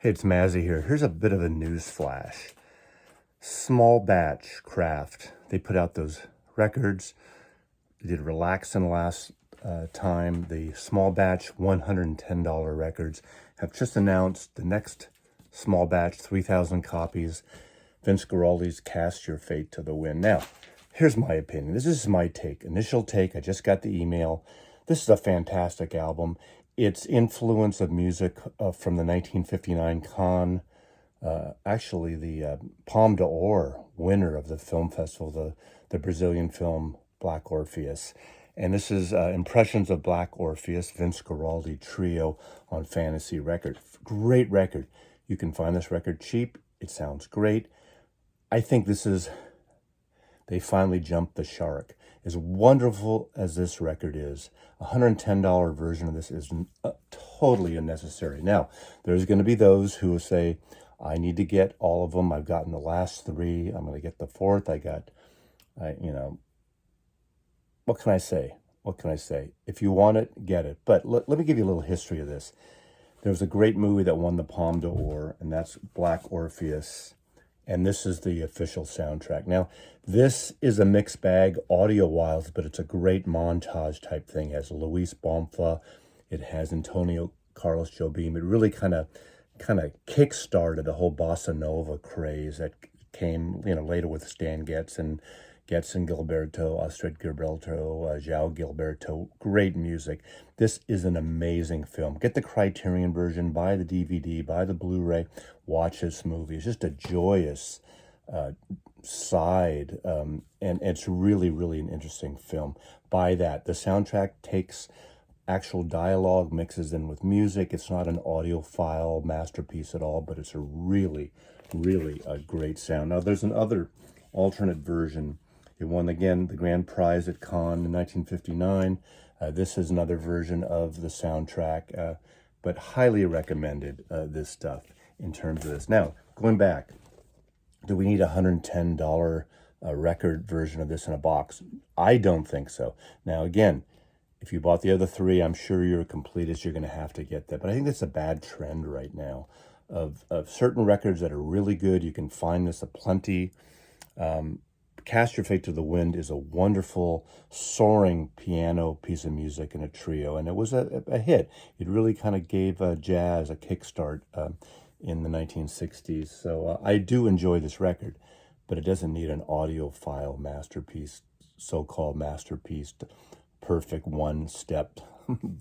Hey, it's Mazzy here. Here's a bit of a news flash. Small Batch Craft. They put out those records. They did Relaxin' last time. The Small Batch $110 records have just announced the next Small Batch, 3,000 copies. Vince Guaraldi's Cast Your Fate to the Wind. Now, here's my opinion. This is my take. Initial take. I just got the email. This is a fantastic album. Its influence of music from the 1959 Cannes, actually the Palme d'Or winner of the film festival, the Brazilian film Black Orpheus. And this is Impressions of Black Orpheus, Vince Guaraldi Trio on Fantasy Record. Great record. You can find this record cheap. It sounds great. I think they finally jumped the shark. As wonderful as this record is, a $110 version of this is totally unnecessary. Now, there's going to be those who will say, I need to get all of them. I've gotten the last three. I'm going to get the fourth. What can I say? What can I say? If you want it, get it. But let me give you a little history of this. There was a great movie that won the Palme d'Or, and that's Black Orpheus. And this is the official soundtrack. Now, this is a mixed bag audio-wise, but it's a great montage type thing. It has Luis Bonfa. It has Antonio Carlos Jobim. It really kind of kick-started a whole bossa nova craze that came, later with Stan Getz and Gilberto, Astrid Gilberto, João Gilberto. Great music. This is an amazing film. Get the Criterion version, buy the DVD, buy the Blu-ray, watch this movie. It's just a joyous side, and it's really, really an interesting film. Buy that. The soundtrack takes actual dialogue, mixes in with music. It's not an audiophile masterpiece at all, but it's a really, really a great sound. Now, there's another alternate version. It won, again, the grand prize at Cannes in 1959. This is another version of the soundtrack, but highly recommended, this stuff in terms of this. Now, going back, do we need a $110 record version of this in a box? I don't think so. Now, again, if you bought the other three, I'm sure you're a completist. You're going to have to get that. But I think that's a bad trend right now of certain records that are really good. You can find this aplenty. Cast Your Fate to the Wind is a wonderful, soaring piano piece of music in a trio, and it was a hit. It really kind of gave jazz a kickstart in the 1960s. So I do enjoy this record, but it doesn't need an audiophile masterpiece, so-called masterpiece, perfect one-step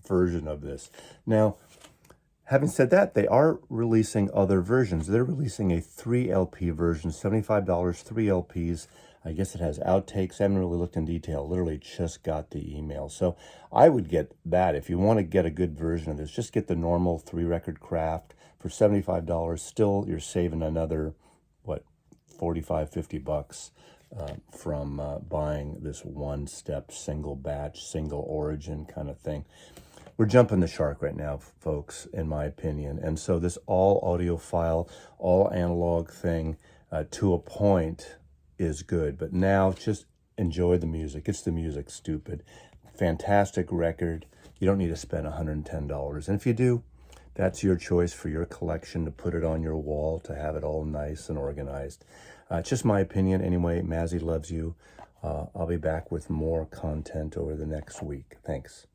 version of this. Now, having said that, they are releasing other versions. They're releasing a 3 LP version, $75, 3 LPs. I guess it has outtakes. I haven't really looked in detail. Literally just got the email. So I would get that. If you want to get a good version of this, just get the normal 3-record craft for $75. Still, you're saving another, $45-50 from buying this one-step, single batch, single origin kind of thing. We're jumping the shark right now, folks, in my opinion. And so this all audiophile, all analog thing, to a point, is good. But now just enjoy the music. It's the music, stupid. Fantastic record. You don't need to spend $110. And if you do, that's your choice for your collection, to put it on your wall, to have it all nice and organized. It's just my opinion. Anyway, Mazzy loves you. I'll be back with more content over the next week. Thanks.